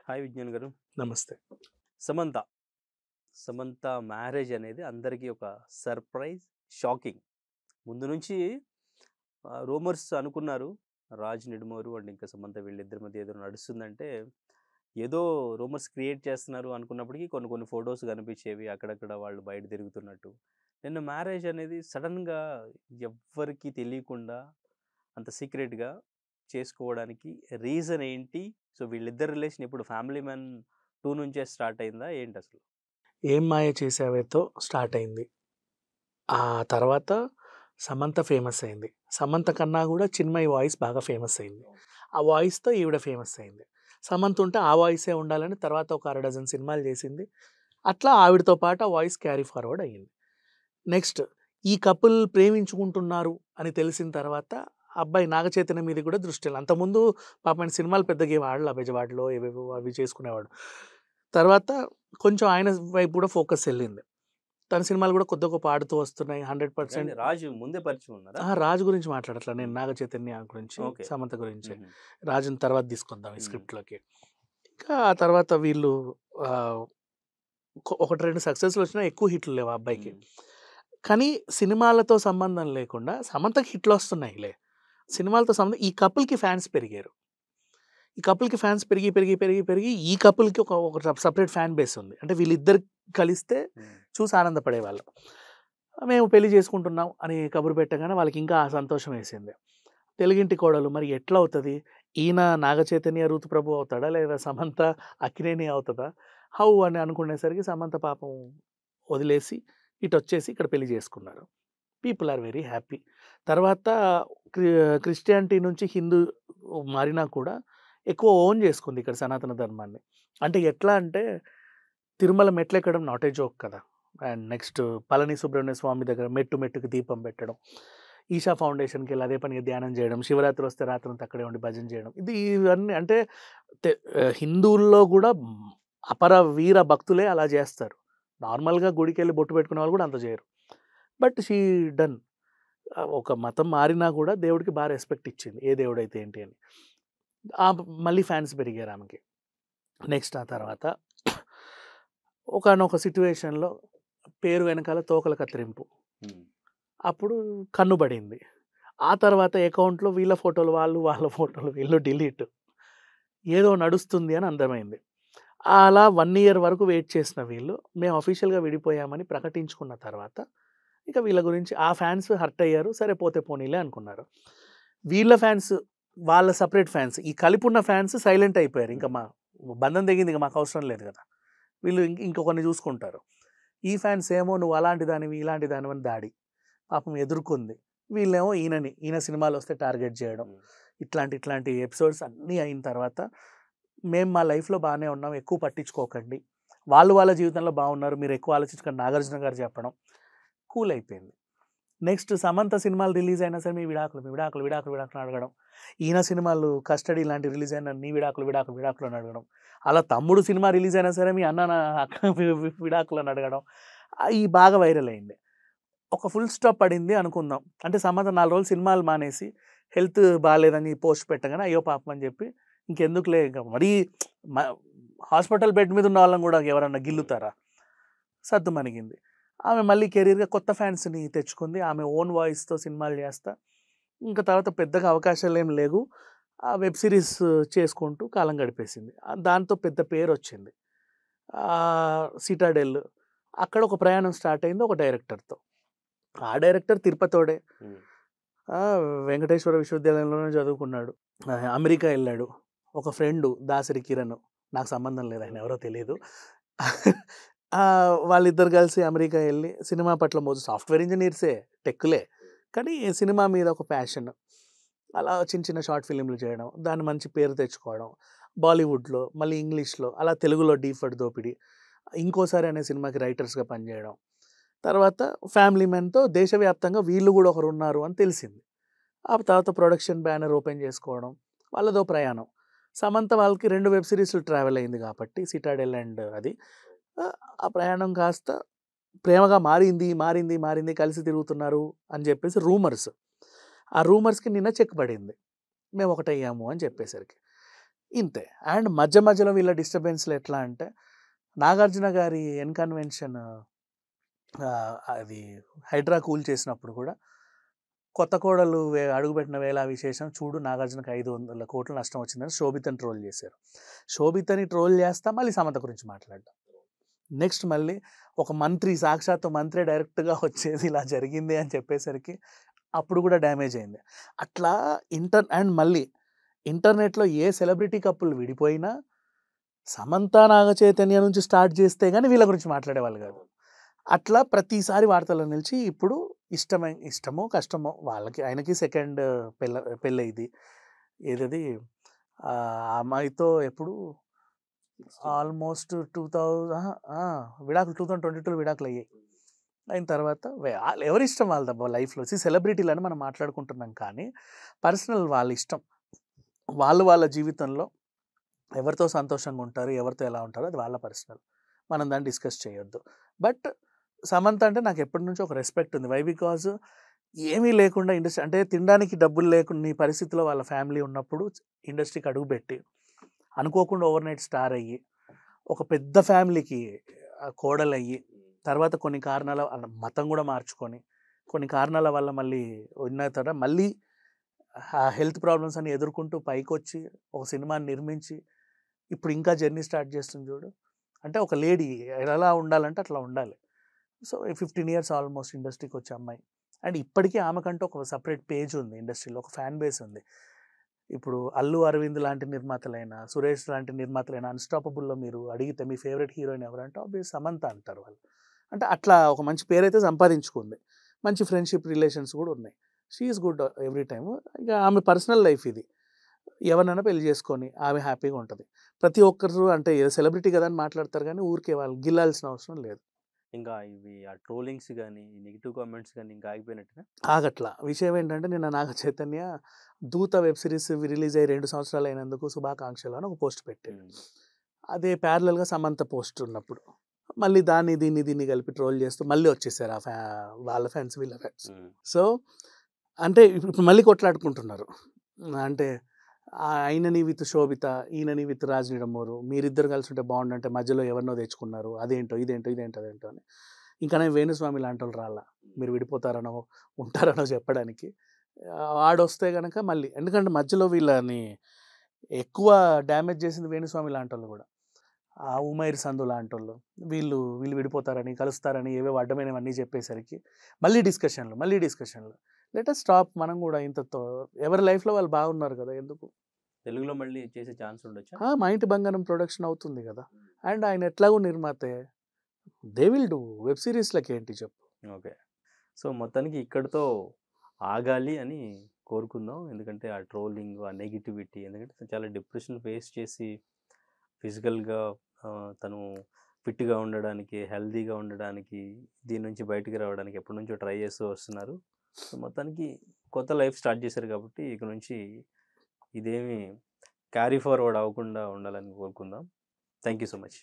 Hi Vignan గారు. నమస్తే. Samantha. Samantha marriage అనేది అందరికీ ఒక సర్ప్రైజ్, షాకింగ్. ముందు నుంచి రూమర్స్ అనుకున్నారు. రాజ్ నిడుమోరు అండ్ ఇంకా సమంత వీళ్ళిద్దరి మధ్య ఏదో నడుస్తుందంటే, ఏదో రూమర్స్ క్రియేట్ చేస్తున్నారు అనుకున్నప్పటికీ కొన్ని కొన్ని ఫోటోస్ కనిపించేవి. అక్కడక్కడ వాళ్ళు బయట తిరుగుతున్నట్టు. నిన్న మ్యారేజ్ అనేది సడెన్‌గా ఎవ్వరికీ తెలియకుండా అంత సీక్రెట్‌గా చేసుకోవడానికి రీజన్ ఏంటి? సో, వీళ్ళిద్దరి రిలేషన్ ఇప్పుడు 'ఫ్యామిలీ మ్యాన్ 2' నుంచే స్టార్ట్ అయిందా ఏంటసలు? 'ఏం మాయ చేసావే'తో స్టార్ట్ అయింది. ఆ తర్వాత సమంత ఫేమస్ అయింది. సమంత కన్నా గూడా చిన్మయి వాయిస్ బాగా ఫేమస్ అయింది. ఆ వాయిస్‌తో ఈవిడ ఫేమస్ అయింది. సమంత ఉంటే ఆ వాయిసే ఉండాలని తర్వాత ఒక అర డజన్ సినిమాలు చేసింది. అట్లా ఆవిడతో పాటు ఆ వాయిస్ క్యారీ ఫార్వర్డ్ అయ్యింది. నెక్స్ట్ ఈ కపుల్ ప్రేమించుకుంటున్నారు అని తెలిసిన తర్వాత అబ్బాయి నాగచైతన్య మీద కూడా దృష్టి అంతకుముందు పాపం ఆయన సినిమాలు పెద్దగా ఏమి ఆడల బెజవాడలో ఏవేవో అవి చేసుకునేవాడు. తర్వాత కొంచెం ఆయన వైపు కూడా ఫోకస్ ఎళ్ళింది. తన సినిమాలు కూడా కొద్ది గొప్ప ఆడుతూ వస్తున్నాయి. అంటే 100% 'రాజు' ముందే పరిచయం ఉన్నారా? రాజు గురించి మాట్లాడట్లా నేను. హ్మ్. నాగ చైతన్య గురించి, ఓకే. సమంత గురించే. హుహు. రాజుని తర్వాత తీసుకుందాం ఈ హ్మ్. స్క్రిప్ట్‌లోకి. ఇంకా ఆ తర్వాత వీళ్ళు ఆహ్, ఒకటి 2 సక్సెస్‌లొచ్చినా ఎక్కువ హిట్లు లేవు ఆ అబ్బాయికి. హ్మ్. కానీ సినిమాలతో సంబంధం లేకుండా సమంతకి హిట్‌లొస్తున్నాయిలే. సినిమాలతో సంబంధం ఈ కపుల్‌కి ఫ్యాన్స్ పెరిగారు. ఈ కపుల్‌కి ఫ్యాన్స్ పెరిగి, పెరిగి, పెరిగి, పెరిగి ఈ కపుల్‌కి ఒక సెపరేట్ ఫ్యాన్ బేస్ ఉంది. అంటే వీళ్ళిద్దరు కలిస్తే హ్మ్. చూసి ఆనందపడేవాళ్ళు. మేము పెళ్లి చేసుకుంటున్నాం అని కబురు పెట్టగానే వాళ్ళకి ఇంకా ఆ సంతోషం వేసింది. తెలుగింటి కోడలు మరి ఎట్లా అవుతది? ఈయన నాగ చైతన్య, ఋతుప్రభు అవుతాడా? లేదా సమంత అక్కినేని అవుతదా? హౌ అని అనుకునేసరికి సమంత పాపం వదిలేసి ఇటొచ్చేసి ఇక్కడ పెళ్లి చేసుకున్నారు. People are very happy. తర్వాత క్రి క్రిస్టియానిటీ నుంచి హిందూ మారినా కూడా ఎక్కువ ఓన్ చేసుకుంది ఇక్కడ సనాతన ధర్మాన్ని. అంటే ఎట్లా అంటే తిరుమల మెట్లెక్కడం నాట్ ఏ జోక్ కదా! అండ్ నెక్స్ట్ పళని సుబ్రహ్మణ్య స్వామి దగ్గర మెట్టు మెట్టుకి దీపం పెట్టడం. ఈషా ఫౌండేషన్‌కెళ్ళి అదే పనిగా ధ్యానం చేయడం. శివరాత్రి వస్తే రాత్రంతా అక్కడే ఉండి భజన చేయడం. ఇవన్నీ అంటే హిందువుల్లో గూడా అపర వీర భక్తులే అలా జేస్తారు. నార్మల్‌గా గుడికెళ్ళి బొట్టు పెట్టుకునే వాళ్ళు గూడా అంత జేయరు. But she done. ఒక మతం మారినా గూడా దేవుడికి బా రెస్పెక్ట్ ఇచ్చింది. ఏ దేవుడైతే ఏంటి అని. మళ్ళీ ఫ్యాన్స్ పెరిగారు ఆమెకి. నెక్స్ట్ ఆ తర్వాత ఒకానొక సిట్యుయేషన్‌లో పేరు వెనకాల తోకల కత్తిరింపు. హ్మ్. అప్పుడు కన్ను పడింది. ఆ తర్వాత అకౌంట్‌లో వీళ్ళ ఫోటోలు వాళ్ళు, వాళ్ళ ఫోటోలు వీళ్ళు డిలీట్. ఏదో నడుస్తుంది అని అర్థమైంది. అలా 1 ఇయర్ వరకు వెయిట్ చేసిన వీళ్ళు, మేము అఫీషియల్‌గా విడిపోయామని ప్రకటించుకున్న తర్వాత, ఇక వీళ్ళ గురించి ఆ ఫ్యాన్స్ హర్ట్ అయ్యారు. సరే పోతే పోనీలే అనుకున్నారు. వీళ్ళ ఫ్యాన్స్, వాళ్ళ సెపరేట్ ఫ్యాన్స్. ఈ కలిపున్న ఫ్యాన్స్ సైలెంట్ అయిపోయారు. ఇంక హ్మ్. బంధం తెగింది. ఇక మాకు అవసరం లేదు గదా! వీళ్ళు ఇంకొకరిని చూసుకుంటారు. ఈ ఫ్యాన్స్ ఏమో నువ్వు అలాంటి దానివి, ఇలాంటి దానివని దాడి. పాపం ఎదుర్కొంది. వీళ్ళేమో ఈయన సినిమాలొస్తే టార్గెట్ జేయడం. హ్మ్. ఇట్లాంటి ఎపిసోడ్స్ అన్నీ అయిన తర్వాత, మేము మా లైఫ్‌లో బానే ఉన్నాం. ఎక్కువ పట్టించుకోకండి. వాళ్ళు వాళ్ళ జీవితంలో బాగున్నారు. మీరు ఎక్కువ ఆలోచించకండి నాగార్జున గారు చెప్పడం. కూల్ అయిపోయింది. నెక్స్ట్ సమంత సినిమాలు రిలీజ్ అయినా సరే మీ విడాకులు, మీ విడాకులు, విడాకులు, విడాకులు అని అడగడం. ఈయన సినిమాలు కస్టడీ లాంటివి రిలీజ్ అయినా నీ విడాకులు, విడాకులు, విడాకులు అని అడగడం. అలా తమ్ముడు సినిమా రిలీజ్ అయినా సరే మీ అన్న నా అక్క విడాకులు అని అడగడం. ఈ బాగా వైరల్ అయింది. ఒక ఫుల్ స్టాప్ పడింది అనుకుందాం. అంటే సమంత 4 రోజులు సినిమాలు మానేసి హెల్త్ బాలేదని పోస్ట్ పెట్టగానే అయ్యో పాపం అని చెప్పి ఇంకెందుకులే ఇక మరీ మ హాస్పిటల్ బెడ్ మీద ఉన్న వాళ్ళని కూడా ఎవరన్నా హ్మ్. గిల్లుతారా? సద్దుమణిగింది. ఆమె మళ్ళీ కెరీర్‌గా కొత్త ఫ్యాన్స్‌ని తెచ్చుకుంది. ఆమె ఓన్ వాయిస్‌తో సినిమాలు చేస్తా, ఇంకా తర్వాత పెద్దగా అవకాశాలేమి లేవు. ఆ వెబ్ సీరీస్ చేసుకుంటూ కాలం గడిపేసింది. దాంతో పెద్ద పేరొచ్చింది. 'సిటాడెల్' అక్కడ ఒక ప్రయాణం స్టార్ట్ అయింది ఒక డైరెక్టర్‌తో. ఆ డైరెక్టర్ తిరుపతోడే. హ్మ్. ఆ! వెంకటేశ్వర విశ్వవిద్యాలయంలోనే చదువుకున్నాడు. అమెరికా ఎళ్ళాడు. ఒక ఫ్రెండు దాసరి కిరణ్. నాకు సంబంధం లేదు. ఆయన ఎవరో తెలీదు. వాళ్ళిద్దరు కలిసి అమెరికా ఎళ్లి సినిమా పట్ల మోజు సాఫ్ట్‌వేర్ ఇంజినీర్సే, టెక్కులే. కానీ సినిమా మీద ఒక ప్యాషన్. అలా చిన్న చిన్న షార్ట్ ఫిల్మ్‌లు చేయడం. దాన్ని మంచి పేరు తెచ్చుకోవడం. బాలీవుడ్‌లో, మళ్ళీ ఇంగ్లీష్‌లో, అలా తెలుగులో 'డీ ఫర్ దోపిడి', 'ఇంకోసారి' అనే సినిమాకి రైటర్స్‌గా పనిచేయడం. తర్వాత 'ఫ్యామిలీ మ్యాన్‌తో' దేశవ్యాప్తంగా వీళ్ళు గూడా ఒకరున్నారు అని తెలిసింది. ఆ తర్వాత ప్రొడక్షన్ బ్యానర్ ఓపెన్ చేసుకోవడం. వాళ్ళదో ప్రయాణం. సమంత వాళ్ళకి 2 వెబ్ సీరీస్‌లు ట్రావెల్ అయింది కాబట్టి 'సిటాడెల్' అండ్ అది. ఆ ప్రయాణం కాస్త ప్రేమగా మారింది, మారింది, మారింది కలిసి తిరుగుతున్నారు అని చెప్పేసి రూమర్స్. ఆ రూమర్స్‌కి నిన్న చెక్ పడింది. మేము ఒకటయ్యాము అని చెప్పేసరికి. ఇంతే. అండ్ మధ్యలో వీళ్ళ డిస్టర్బెన్స్‌లు ఎట్లా అంటే, నాగార్జున గారి కన్వెన్షన్ అది హైడ్రా కూల్చేసినప్పుడు కూడా కొత్త కోడలు అడుగుపెట్టిన వేళ విశేషం చూడు నాగార్జునకి 500 కోట్ల నష్టం వచ్చిందని శోభితని ట్రోల్ చేశారు. శోభితని ట్రోల్ చేస్తా మళ్ళీ సమంత గురించి మాట్లాడ్డాం. నెక్స్ట్ మళ్ళీ ఒక మంత్రి, సాక్షాత్తు మంత్రే డైరెక్ట్‌గా వచ్చేది ఇలా జరిగింది అని చెప్పేసరికి అప్పుడు కూడా డ్యామేజ్ అయింది. అట్లా అండ్ మళ్ళీ ఇంటర్నెట్‌లో ఏ సెలబ్రిటీ కపుల్ విడిపోయినా సమంత, నాగ చైతన్య నుంచి స్టార్ట్ చేస్తే గానీ వీళ్ళ గురించి మాట్లాడేవాళ్ళు కాదు. అట్లా ప్రతిసారి వార్తల్లో నిలిచి ఇప్పుడు ఇష్టమో కష్టమో వాళ్ళకి, ఆయనకి సెకండ్ పెళ్ళయింది. ఏదది ఆ అమ్మాయితో ఎప్పుడు ఆల్మోస్ట్ 2000 విడాకులు 2022లో విడాకులు అయ్యాయి. అయిన తర్వాత ఎవరిష్టం వాళ్ళదబ్బా లైఫ్‌లో. సెలబ్రిటీలని మనం మాట్లాడుకుంటున్నాం కానీ పర్సనల్ వాళ్ళ ఇష్టం. వాళ్ళ జీవితంలో ఎవరితో సంతోషంగా ఉంటారు, ఎవరితో ఎలా ఉంటారో అది వాళ్ళ పర్సనల్. మనం దాన్ని డిస్కస్ చేయొద్దు. బట్ సమంత అంటే నాకు ఎప్పటి నుంచో ఒక రెస్పెక్ట్ ఉంది. వై? బికాజ్ ఏమీ లేకుండా ఇండస్ట్రీ అంటే తినడానికి డబ్బులు లేకుండా ఈ పరిస్థితిలో వాళ్ళ ఫ్యామిలీ ఉన్నప్పుడు ఇండస్ట్రీకి అడుగుపెట్టి అనుకోకుండా ఓవర్ నైట్ స్టార్ అయ్యి ఒక పెద్ద ఫ్యామిలీకి కోడలయ్యి తర్వాత కొన్ని కారణాల మతం కూడా మార్చుకొని కొన్ని కారణాల వల్ల మళ్ళీ ఉన్న తర్వాత మళ్ళీ హెల్త్ ప్రాబ్లమ్స్ అన్ని ఎదుర్కొంటూ పైకొచ్చి ఒక సినిమాని నిర్మించి ఇప్పుడు ఇంకా జర్నీ స్టార్ట్ చేస్తుంది చూడు. అంటే ఒక లేడీ ఎలా ఉండాలంటే అట్లా ఉండాలి. సో 15 ఇయర్స్ ఆల్మోస్ట్ ఇండస్ట్రీకి వచ్చే అమ్మాయి. అండ్ ఇప్పటికీ ఆమెకంటూ ఒక సపరేట్ పేజ్ ఉంది ఇండస్ట్రీలో, ఒక ఫ్యాన్ బేస్ ఉంది. ఇప్పుడు అల్లు అరవింద్ లాంటి నిర్మాతలైనా, సురేష్ లాంటి నిర్మాతలైనా, అన్స్టాపబుల్లో మీరు అడిగితే మీ ఫేవరెట్ హీరోయిన్ ఎవరంటే ఆబ్వియస్ సమంత అంటారు వాళ్ళు. అంటే అట్లా ఒక మంచి పేరైతే సంపాదించుకుంది. మంచి ఫ్రెండ్షిప్ రిలేషన్స్ కూడా ఉన్నాయి. She is good every time. ఇక ఆమె పర్సనల్ లైఫ్ ఇది. ఎవరినైనా పెళ్లి చేసుకొని ఆమె హ్యాపీగా ఉంటుంది. ప్రతి ఒక్కరు అంటే సెలబ్రిటీ కదా అని మాట్లాడతారు కానీ ఊరికే వాళ్ళు గిల్లాల్సిన అవసరం లేదు. ఇంకా ఇవి ఆ ట్రోలింగ్స్ గానీ, నెగెటివ్ కామెంట్స్ గానీ ఇంకా ఆగిపోయినట్టేనా? ఆగట్లా. విషయం ఏంటంటే నిన్న నాగ చైతన్య 'దూత' వెబ్ సిరీస్ రిలీజ్ అయ్యి 2 సంవత్సరాలు అయినందుకు శుభాకాంక్షలు అని ఒక పోస్ట్ పెట్టాడు. అదే ప్యారలల్‌గా సమంత పోస్ట్ ఉన్నప్పుడు మళ్ళీ దీన్ని కలిపి ట్రోల్ చేస్తూ మళ్ళీ వచ్చేసారు వాళ్ళ ఫ్యాన్స్ వీళ్ళ ఫ్యాన్స్. సో అంటే ఇప్పుడు మళ్ళీ కొట్లాడుకుంటున్నారు. అంటే ఆయనని విత్ శోభిత, ఈయనని విత్ రాజ్ నిడమూరు, మీరిద్దరు కలిసి ఉంటే బాగుండంటే మధ్యలో ఎవరినో తెచ్చుకున్నారు, అదేంటో ఇదేంటో అదేంటో అని. ఇంకా నేను వేణుస్వామి లాంటి వాళ్ళు రాలా మీరు విడిపోతారనో ఉంటారనో చెప్పడానికి. ఆడొస్తే కనుక మళ్ళీ, ఎందుకంటే మధ్యలో వీళ్ళని ఎక్కువ డ్యామేజ్ చేసింది వేణుస్వామి లాంటి వాళ్ళు కూడా. ఆ ఉమైర్ సంధు లాంటి వాళ్ళు వీళ్ళు విడిపోతారని కలుస్తారని ఏవేవో అడ్డమైనవన్నీ చెప్పేసరికి మళ్ళీ డిస్కషన్లు. Let us stop. మనం కూడా ఇంతతో ఎవరి లైఫ్లో వాళ్ళు బాగున్నారు కదా, ఎందుకు. తెలుగులో మళ్ళీ చేసే ఛాన్స్ ఉండొచ్చా? మా ఇంటి బంగారం ప్రొడక్షన్ అవుతుంది కదా, అండ్ ఆయన ఎట్లాగో నిర్మాతే, దే విల్ డూ. వెబ్ సిరీస్లకి ఏంటి చెప్పు. ఓకే. సో మొత్తానికి ఇక్కడితో ఆగాలి అని కోరుకుందాం. ఎందుకంటే ఆ ట్రోలింగ్, ఆ నెగిటివిటీ, ఎందుకంటే చాలా డిప్రెషన్ ఫేస్ చేసి ఫిజికల్గా తను ఫిట్గా ఉండడానికి, హెల్తీగా ఉండడానికి, దీని నుంచి బయటికి రావడానికి ఎప్పటి నుంచో ట్రై చేస్తూ వస్తున్నారు. సో మొత్తానికి కొత్త లైఫ్ స్టార్ట్ చేశారు కాబట్టి ఇక నుంచి ఇదేమి క్యారీ ఫార్వర్డ్ అవ్వకుండా ఉండాలని కోరుకుందాం. Thank you so much.